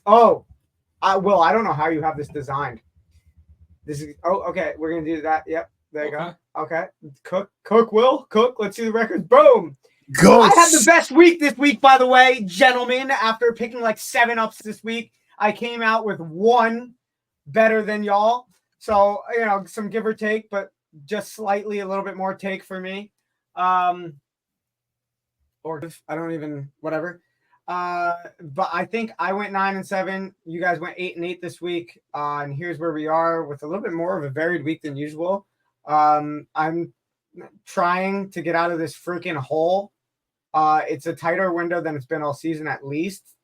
Oh, I don't know how you have this designed. This is okay. We're gonna do that. Yep, there you go. Okay, cook. Let's see the records. Boom. Go. I had the best week this week, by the way, gentlemen. After picking like 7 ups this week, I came out with 1 better than y'all. So some give or take, but just slightly a little bit more take for me. Or I don't even whatever. But I think I went 9 and 7. You guys went 8 and 8 this week. And here's where we are with a little bit more of a varied week than usual. I'm trying to get out of this freaking hole. It's a tighter window than it's been all season at least.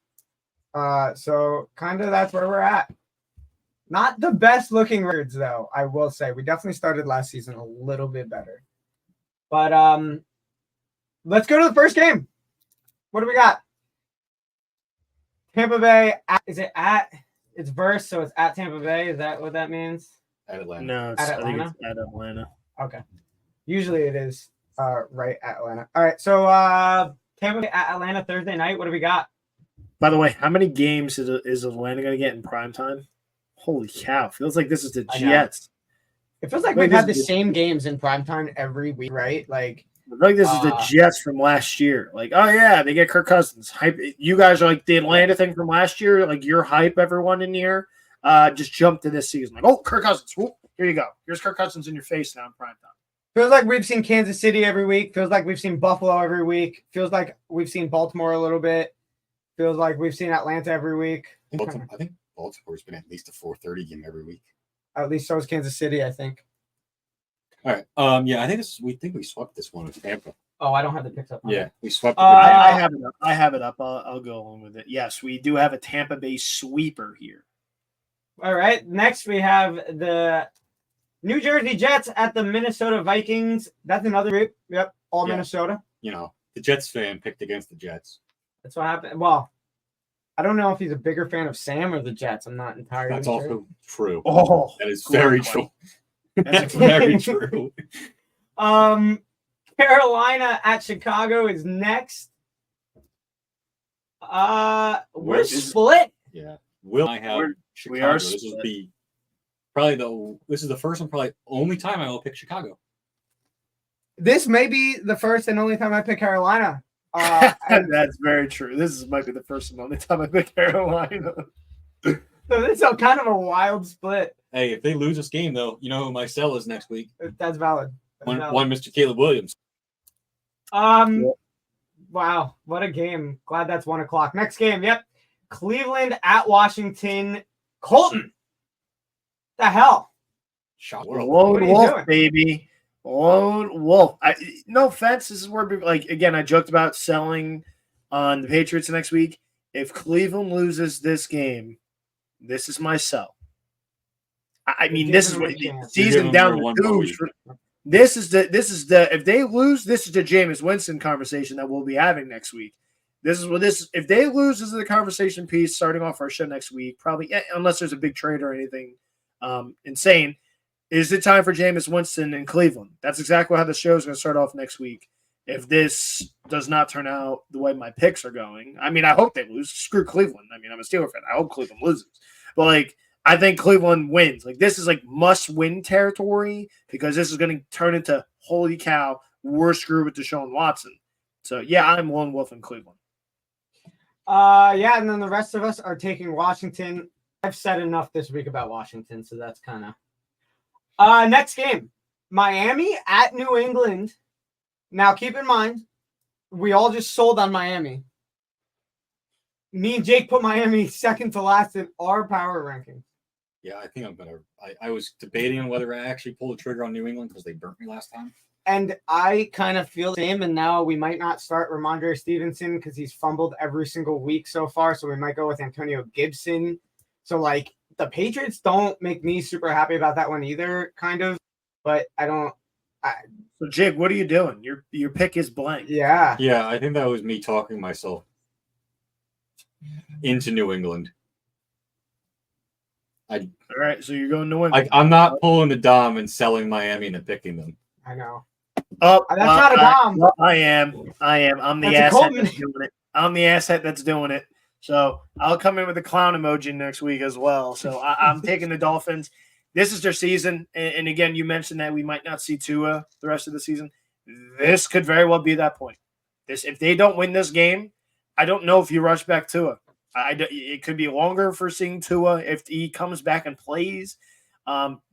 So kind of that's where we're at. Not the best looking records though, I will say. We definitely started last season a little bit better. But let's go to the first game. What do we got? Tampa Bay. It's verse, so it's at Tampa Bay. Is that what that means? At Atlanta. No, at Atlanta? I think it's at Atlanta. Okay. Usually it is right at Atlanta. All right, so Tampa Bay at Atlanta Thursday night. What do we got? By the way, how many games is Atlanta going to get in prime time? Holy cow. Feels like this is the Jets. It feels like we've had the same games in prime time every week, right? Like I feel like this is the Jets from last year. Like, oh yeah, they get Kirk Cousins. Hype. You guys are like the Atlanta thing from last year. Like you're hype, everyone in here. Just jump to this season. Like, oh, Kirk Cousins. Ooh, here you go. Here's Kirk Cousins in your face now in prime time. Feels like we've seen Kansas City every week. Feels like we've seen Buffalo every week. Feels like we've seen Baltimore a little bit. Feels like we've seen Atlanta every week. I think Baltimore's been at least a 4:30 game every week. At least so is Kansas City, I think. All right. Yeah, I think we swept this one with Tampa. Oh, I don't have the picks up. Yeah, we swept. I have it up. I have it up. I'll go along with it. Yes, we do have a Tampa Bay sweeper here. All right. Next, we have the New Jersey Jets at the Minnesota Vikings. That's another group. Yep, all Minnesota. The Jets fan picked against the Jets. That's what happened. Well, I don't know if he's a bigger fan of Sam or the Jets. I'm not entirely That's sure. also true. Oh, that is very true. That's very true. Carolina at Chicago is next. We're split. Yeah. I have Chicago. We are this is the first and probably only time I will pick Chicago. This may be the first and only time I pick Carolina. That's very true. This might be the first and only time I pick Carolina. So this is kind of a wild split. Hey, if they lose this game, though, you know who my sell is next week. That's valid. One Mr. Caleb Williams. Wow, what a game. Glad that's 1:00. Next game, yep. Cleveland at Washington. Colton. The hell? Lone Wolf, baby. Lone Wolf. No offense. This is where, again, I joked about selling on the Patriots next week. If Cleveland loses this game, this is my sell. I mean, this is what season down the tubes. This is the if they lose, this is the Jameis Winston conversation that we'll be having next week. If they lose, this is the conversation piece starting off our show next week. Probably unless there's a big trade or anything insane. Is it time for Jameis Winston in Cleveland? That's exactly how the show is going to start off next week. If this does not turn out the way my picks are going, I mean, I hope they lose. Screw Cleveland. I mean, I'm a Steeler fan. I hope Cleveland loses. But, I think Cleveland wins. This is, must-win territory because this is going to turn into, holy cow, we're screwed with Deshaun Watson. So, yeah, I'm Lone Wolf in Cleveland. Yeah, and then the rest of us are taking Washington. I've said enough this week about Washington, so that's kind of... next game, Miami at New England. Now, keep in mind, we all just sold on Miami. Me and Jake put Miami second to last in our power ranking. Yeah, I think I'm going to – I was debating on whether I actually pull the trigger on New England because they burnt me last time. And I kind of feel the same, and now we might not start Ramondre Stevenson because he's fumbled every single week so far, so we might go with Antonio Gibson. So, the Patriots don't make me super happy about that one either, kind of. But I don't. So, Jake, what are you doing? Your pick is blank. Yeah. Yeah, I think that was me talking myself into New England. All right, so you're going New England. I'm not pulling the Dom and selling Miami and picking them. I know. Oh, that's not a Dom. I am. I'm the asset that's doing it. I'm the asset that's doing it. So I'll come in with a clown emoji next week as well. So I'm taking the Dolphins. This is their season. And again, you mentioned that we might not see Tua the rest of the season. This could very well be that point. If they don't win this game, I don't know if you rush back Tua. It could be longer for seeing Tua if he comes back and plays.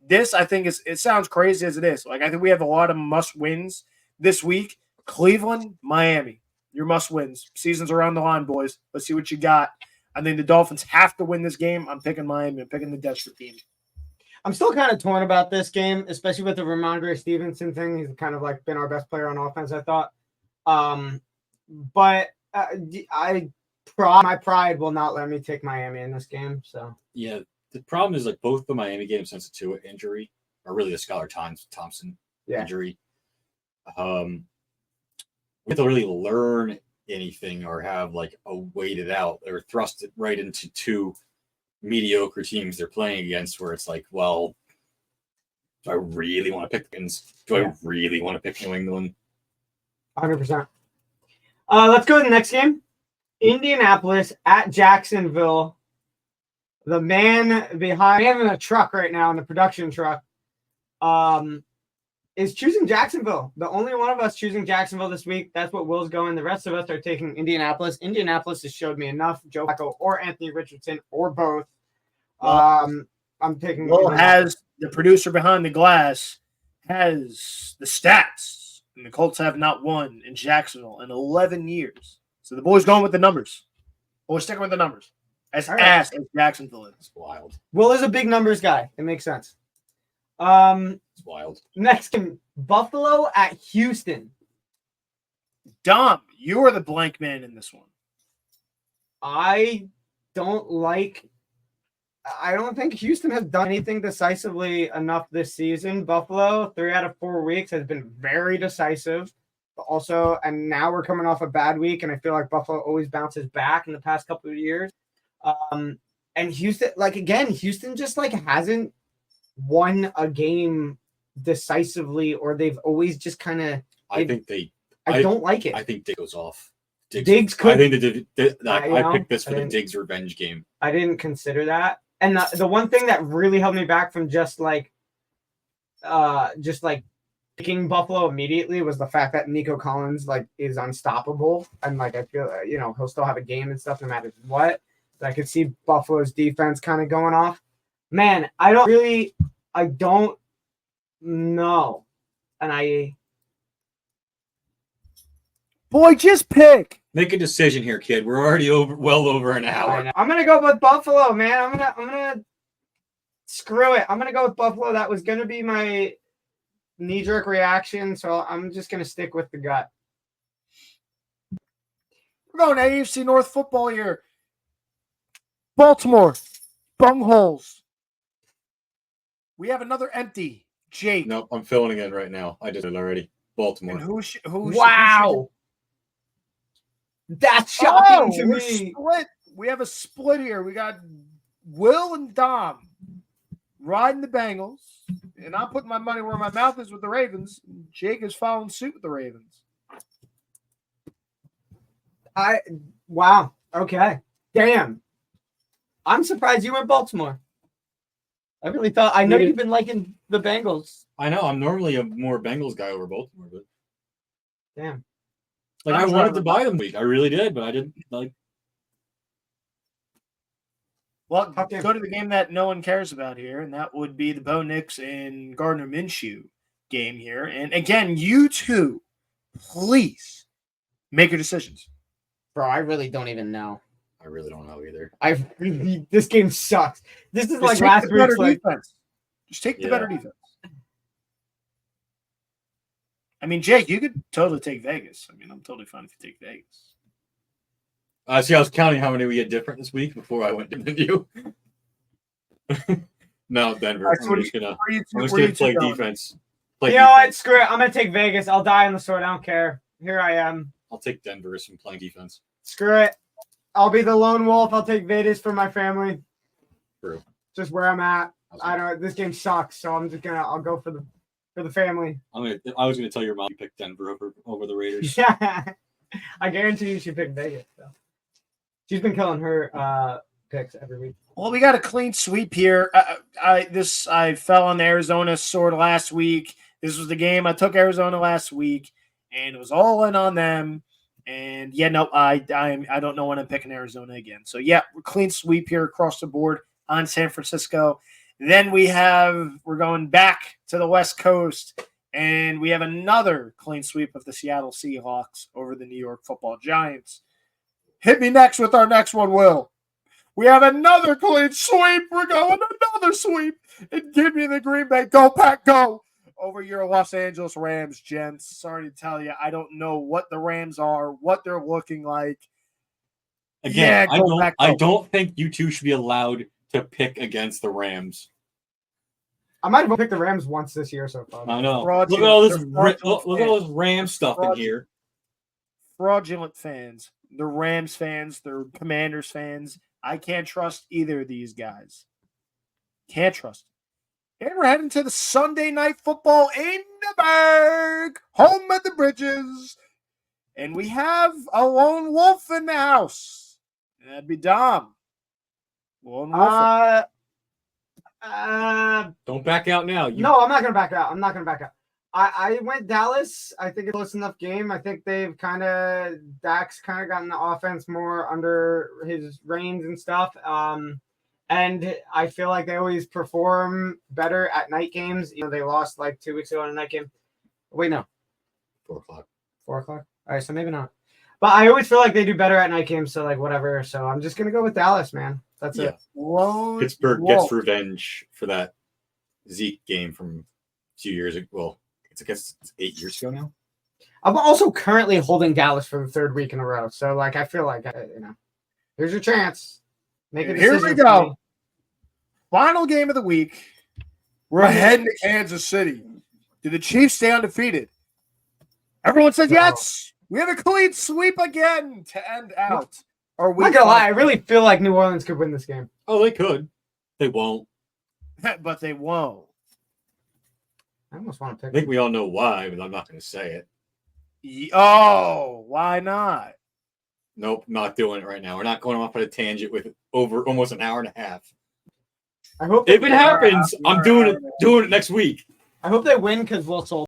This, I think, it sounds crazy as it is. Like, I think we have a lot of must-wins this week. Cleveland, Miami, your must-wins. Season's around the line, boys. Let's see what you got. I think the Dolphins have to win this game. I'm picking Miami. I'm picking the desperate team. I'm still kind of torn about this game, especially with the Ramondre Stevenson thing. He's kind of like been our best player on offense, I thought. But my pride will not let me take Miami in this game. So yeah, the problem is like both the Miami games since the Tua injury, or really the Skylar Thompson injury. We have to really learn anything or have like a waited out or thrust it right into two mediocre teams they're playing against, where it's like, well, do I really want to pick Pickens? Do I really want to pick New England? 100%. Let's go to the next game. Indianapolis at Jacksonville. The man behind in a truck right now, in the production truck, is choosing Jacksonville. The only one of us choosing Jacksonville this week. That's what Will's going. The rest of us are taking Indianapolis. Indianapolis has showed me enough. Joe Flacco or Anthony Richardson or both. I'm taking. Will has the producer behind the glass has the stats, and the Colts have not won in Jacksonville in 11 years. So the boys going with the numbers. We're sticking with the numbers. As ass as Jacksonville is. It's wild. Will is a big numbers guy. It makes sense. It's wild. Next game, Buffalo at Houston. Dom, you are the blank man in this one. I don't think Houston has done anything decisively enough this season. Buffalo, 3 out of 4 weeks, has been very decisive. But also, and now we're coming off a bad week, and I feel like Buffalo always bounces back in the past couple of years. And Houston, Houston just hasn't won a game decisively, or they've always just kind of. I don't like it. I think Diggs goes off. Diggs could. I think I picked this for the Diggs revenge game. I didn't consider that. And the one thing that really held me back from just picking Buffalo immediately was the fact that Nico Collins is unstoppable, and I feel he'll still have a game and stuff no matter what. But I could see Buffalo's defense kind of going off. Man, I don't know, and boy, just pick. Make a decision here, kid. We're already well over an hour. I'm gonna go with Buffalo, man. I'm gonna screw it. I'm gonna go with Buffalo. That was gonna be my knee-jerk reaction, so I'm just gonna stick with the gut. We're going AFC North football here. Baltimore, bungholes. We have another empty. Jake. Nope, I'm filling it in right now. I did it already. Baltimore. And Wow. That's shocking to me. Split. We have a split here. We got Will and Dom riding the Bengals, and I'm putting my money where my mouth is with the Ravens. Jake is following suit with the Ravens. Wow. Okay. Damn. I'm surprised you went Baltimore. I really thought. I know you've been liking the Bengals. I know. I'm normally a more Bengals guy over Baltimore, but damn. I wanted to buy them week. I really did, but I didn't like. Well, go to the game that no one cares about here, and that would be the Bo Nix and Gardner Minshew game here. And again, you two, please make your decisions. Bro, I really don't even know. I really don't know either. This game sucks. This is just last week's defense. Just take the better defense. I mean, Jake, you could totally take Vegas. I mean, I'm totally fine if you take Vegas. See, I was counting how many we had different this week before I went to you. No, Denver. Right, I'm just gonna play defense. You know what? Screw it. I'm gonna take Vegas. I'll die on the sword. I don't care. Here I am. I'll take Denver as I'm playing defense. Screw it. I'll be the lone wolf. I'll take Vegas for my family. True. Just where I'm at. I don't. This game sucks, so I'll go for the family. I was gonna tell your mom you picked Denver over the Raiders. Yeah. I guarantee you she picked Vegas. So. She's been killing her picks every week. Well, we got a clean sweep here. I fell on the Arizona sword last week. This was the game I took Arizona last week, and it was all in on them. And yeah, no, I don't know when I'm picking Arizona again. So yeah, clean sweep here across the board on San Francisco. Then we're going back to the West Coast, and we have another clean sweep of the Seattle Seahawks over the New York Football Giants. Hit me next with our next one, Will. We have another clean sweep. We're going another sweep. And give me the Green Bay. Go, Pack, go. Over your Los Angeles Rams, gents. Sorry to tell you, I don't know what the Rams are, what they're looking like. Again, yeah, I don't think you two should be allowed to pick against the Rams. I might have picked the Rams once this year so far. I know. Look at all this Ram stuff in here. Fraudulent fans. They're Rams fans. They're Commanders fans. I can't trust either of these guys. Can't trust them. And we're heading to the Sunday night football in the Berg, home of the Bridges. And we have a lone wolf in the house. That'd be Dom. Lone wolf. Don't back out now. No, I'm not going to back out. I went Dallas. I think it's a close enough game. I think Dak's kind of gotten the offense more under his reins and stuff. And I feel like they always perform better at night games. You know, they lost like 2 weeks ago in a night game. Wait, no. 4 o'clock. 4 o'clock? All right, so maybe not. But I always feel like they do better at night games, so like whatever. So I'm just going to go with Dallas, man. That's it. Pittsburgh gets revenge for that Zeke game from a few years ago. Well, I guess it's 8 years ago now. I'm also currently holding Dallas for the third week in a row. So, like, I feel like, here's your chance. Make a decision. Here we go. Final game of the week. We're heading to Kansas City. Do the Chiefs stay undefeated? Everyone says yes. We have a clean sweep again to end out. I'm not gonna lie, I really feel like New Orleans could win this game. Oh, they could. They won't. But they won't. I almost want to pick. I think we all know why, but I'm not going to say it. Oh, why not? Nope, not doing it right now. We're not going off on a tangent with over almost an hour and a half. I hope if it happens, I'm doing it next week. I hope they win because we'll sold.